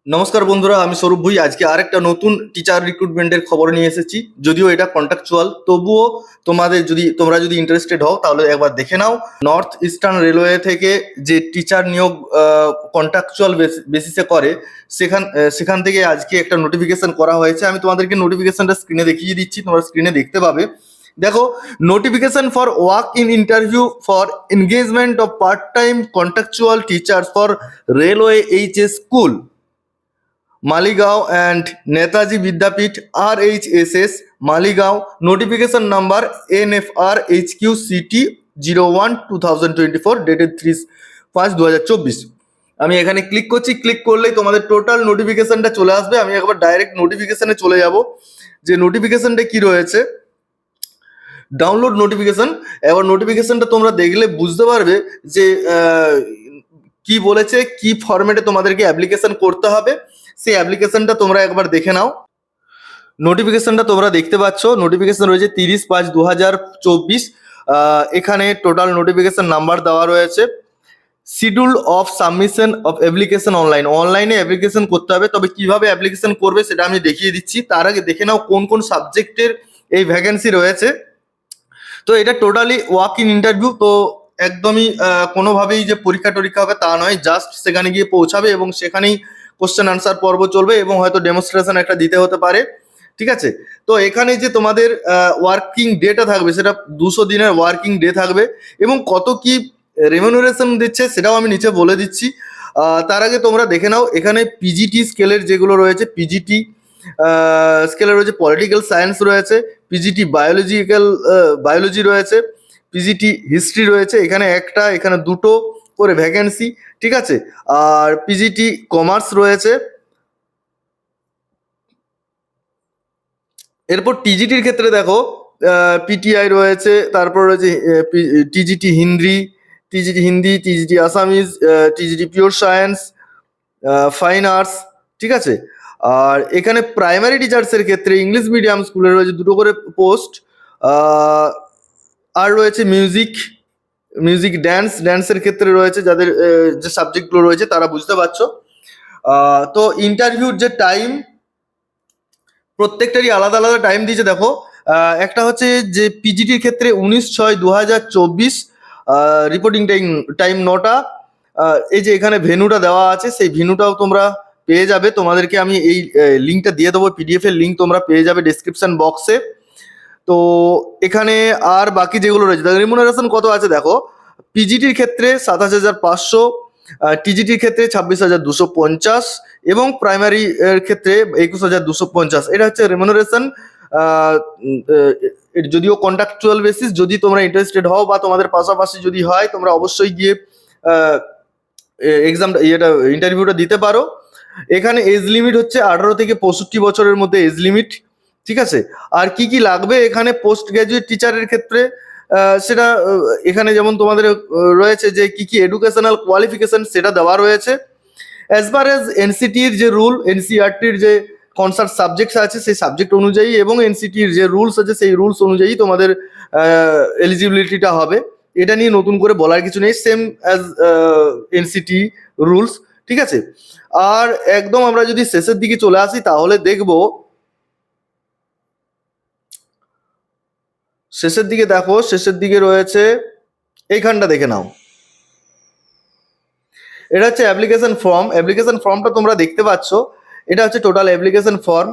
নমস্কার বন্ধুরা, আমি স্বরূপ ভুই। আজকে আরেকটা নতুন টিচার রিক্রুটমেন্টের খবর নিয়ে এসেছি। যদিও এটা কন্ট্রাকচুয়াল, তবুও তোমরা যদি ইন্টারেস্টেড হও তাহলে একবার দেখে নাও। নর্থ ইস্টার্ন রেলওয়ে থেকে যে টিচার নিয়োগ কন্ট্রাকচুয়াল বেসিসে করে, সেখান থেকে আজকে একটা নোটিফিকেশন করা হয়েছে। আমি তোমাদেরকে নোটিফিকেশনটা স্ক্রিনে দেখিয়ে দিচ্ছি, তোমরা স্ক্রিনে দেখতে পাবে। দেখো, notification for work in interview for engagement of part time contractual teacher for railway HS school Maligaon and Netaji Vidyapith RHSS Maligaon, notification number NFR-HQ-CT 01/2024, dated 3/5/2024। আমি এখানে ক্লিক করছি। ক্লিক করলেই তোমাদের টোটাল নোটিফিকেশনটা চলে আসবে। আমি একবার ডাইরেক্ট নোটিফিকেশনে চলে যাব, যে নোটিফিকেশনটা কি রয়েছে। Download notification. এবার নোটিফিকেশনটা তোমরা দেখলে বুঝতে পারবে যে কি বলেছে, কি ফরম্যাটে তোমাদেরকে অ্যাপ্লিকেশন করতে হবে। সেই অ্যাপ্লিকেশনটা তোমরা একবার দেখে নাও। নোটিফিকেশনটা তোমরা দেখতে পাচ্ছ, নোটিফিকেশন রয়েছে 30/5/2024। এখানে টোটাল নোটিফিকেশন নাম্বার দেওয়া রয়েছে। Schedule of submission of application অনলাইনে অ্যাপ্লিকেশন করতে হবে। তবে কিভাবে অ্যাপ্লিকেশন করবে সেটা আমি দেখিয়ে দিচ্ছি। তার আগে দেখে নাও কোন কোন সাবজেক্টের এই ভ্যাকেন্সি রয়েছে। তো এটা টোটালি ওয়াক ইন ইন্টারভিউ, তো একদমই কোনোভাবেই যে পরীক্ষা টরীক্ষা হবে তা নয়। জাস্ট সেখানে গিয়ে পৌঁছাবে এবং সেখানেই কোশ্চেন আনসার পর্ব চলবে এবং হয়তো ডেমনস্ট্রেশন একটা দিতে হতে পারে। ঠিক আছে, তো এখানে যে তোমাদের ওয়ার্কিং ডেটা থাকবে সেটা 200 দিনের ওয়ার্কিং ডে থাকবে এবং কত কি রেমুনারেশন দিচ্ছে সেটাও আমি নিচে বলে দিচ্ছি। তার আগে তোমরা দেখে নাও, এখানে পিজিটি স্কেলের যেগুলো রয়েছে, পিজিটি স্কেলে রয়েছে পলিটিক্যাল সায়েন্স রয়েছে, পিজিটি বায়োলজি রয়েছে, পিজিটি হিস্ট্রি রয়েছে। এখানে এখানে দুটো করে ভ্যাকেন্সি। ঠিক আছে, আর পিজিটি কমার্স রয়েছে। এরপর টিজিটির ক্ষেত্রে দেখো, পিটিআই রয়েছে, তারপর রয়েছে TGT Hindi, TGT Assamese, TGT pure science, fine arts. ঠিক আছে, আর এখানে প্রাইমারি টিচার্সের ক্ষেত্রে ইংলিশ মিডিয়াম স্কুলে রয়েছে দুটো করে পোস্ট। আর রয়েছে মিউজিক ড্যান্সের ক্ষেত্রে রয়েছে, যাদের যে সাবজেক্টগুলো রয়েছে তারা বুঝতে পারছো। তো ইন্টারভিউর যে টাইম, প্রত্যেকটারই আলাদা আলাদা টাইম দিয়েছে। দেখো, একটা হচ্ছে যে পিজিটির ক্ষেত্রে 19/6/2024, রিপোর্টিং টাইম 9টা। এই যে এখানে ভেন্যুটা দেওয়া আছে, সেই ভেন্যুটাও তোমরা পেয়ে যাবে। তোমাদেরকে আমি এই লিঙ্কটা দিয়ে দেবো, PDF এর লিঙ্ক তোমরা পেয়ে যাবে ডেসক্রিপশন বক্সে। তো এখানে আর বাকি যেগুলো রয়েছে, রিমুনারেশন কত আছে দেখো। পিজিটির ক্ষেত্রে 27,500, টিজিটির ক্ষেত্রে 26,250 এবং প্রাইমারি এর ক্ষেত্রে 21,250। এটা হচ্ছে রেমুনারেশন। যদিও কন্ট্রাকচুয়াল বেসিস, যদি তোমরা ইন্টারেস্টেড হও বা তোমাদের পাশাপাশি যদি হয়, তোমরা অবশ্যই গিয়ে ইন্টারভিউটা দিতে পারো। এখানে এজ লিমিট হচ্ছে 18 থেকে 65 বছরের মধ্যে এজ লিমিট। ঠিক আছে, আর কি কি লাগবে এখানে পোস্ট গ্রাজুয়েট টিচারের ক্ষেত্রে, সেটা এখানে যেমন তোমাদের রয়েছে যে কি কি এডুকেশনাল কোয়ালিফিকেশন সেটা দেওয়া রয়েছে। অ্যাজ পার এজ এনসিটির যে রুল, এনসিআরটির যে কনসার্ট সাবজেক্টস আছে সেই সাবজেক্ট অনুযায়ী এবং এনসিটির যে রুলস আছে সেই রুলস অনুযায়ী তোমাদের এলিজিবিলিটিটা হবে। এটা নিয়ে নতুন করে বলার কিছু নেই, সেম অ্যাজ এনসিটি রুলস। ঠিক আছে, আর একদম আমরা যদি শেষের দিকে চলে আসি তাহলে দেখবো, শেষের দিকে দেখো, শেষের দিকে রয়েছে এইখানটা দেখে নাও। এটা হচ্ছে অ্যাপ্লিকেশন ফর্মটা তোমরা দেখতে পাচ্ছ। এটা হচ্ছে টোটাল অ্যাপ্লিকেশন ফর্ম।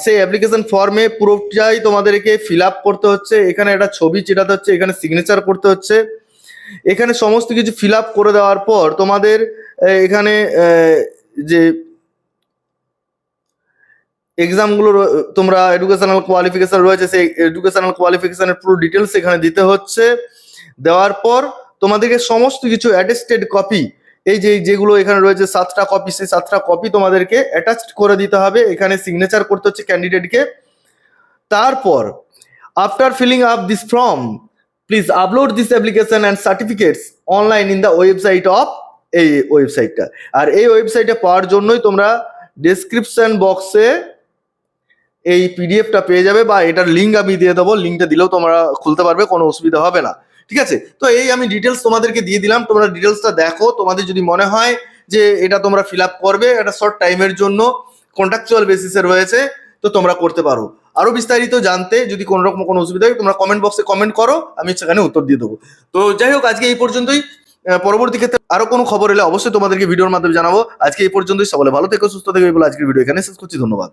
সেই অ্যাপ্লিকেশন ফর্মে পুরোটাই তোমাদেরকে ফিল আপ করতে হচ্ছে। এখানে একটা ছবি চেটাতে হচ্ছে, এখানে সিগনেচার করতে হচ্ছে। এখানে সমস্ত কিছু ফিল আপ করে দেওয়ার পর তোমাদের এখানে যে এক্সামগুলো তোমরা এডুকেশনাল কোয়ালিফিকেশন রয়েছে, সেই এডুকেশনাল কোয়ালিফিকেশনের পুরো ডিটেলস এখানে দিতে হচ্ছে। দেওয়ার পর তোমাদেরকে সমস্ত কিছু অ্যাটেস্টেড কপি, এই যেগুলো এখানে রয়েছে 7টা কপি, সেই 7টা কপি তোমাদেরকে অ্যাটাচড করে দিতে হবে। এখানে সিগনেচার করতে হচ্ছে ক্যান্ডিডেটকে। তারপর after filling up this form, please upload this application and certificates online in the website of, এই ওয়েবসাইটটা। আর এই ওয়েবসাইটে পাওয়ার জন্যই তোমরা ডেসক্রিপশন বক্সে এই পিডিএফটা পেয়ে যাবে, বা এটার লিঙ্ক আমি দিয়ে দেবো। লিঙ্কটা দিলেও তোমরা খুলতে পারবে, কোনো অসুবিধা হবে না। ঠিক আছে, তো এই আমি ডিটেলস তোমাদেরকে দিয়ে দিলাম, তোমরা ডিটেলসটা দেখো। তোমাদের যদি মনে হয় যে এটা তোমরা ফিল আপ করবে, একটা শর্ট টাইমের জন্য কন্ট্রাকচুয়াল বেসিসে রয়েছে, তো তোমরা করতে পারো। আরো বিস্তারিত জানতে যদি কোনো রকম কোনো অসুবিধা হয় তোমরা কমেন্ট বক্সে কমেন্ট করো, আমি সেখানে উত্তর দিয়ে দেবো। তো যাই হোক, আজকে এই পর্যন্তই। পরবর্তী ক্ষেত্রে আরো কোনো খবর এলে অবশ্যই তোমাদেরকে ভিডিওর মাধ্যমে জানাবো। আজকে এই পর্যন্তই, সকলে ভালো থেকো, সুস্থ থেকো বলে আজকের ভিডিও এখানে শেষ করছি। ধন্যবাদ।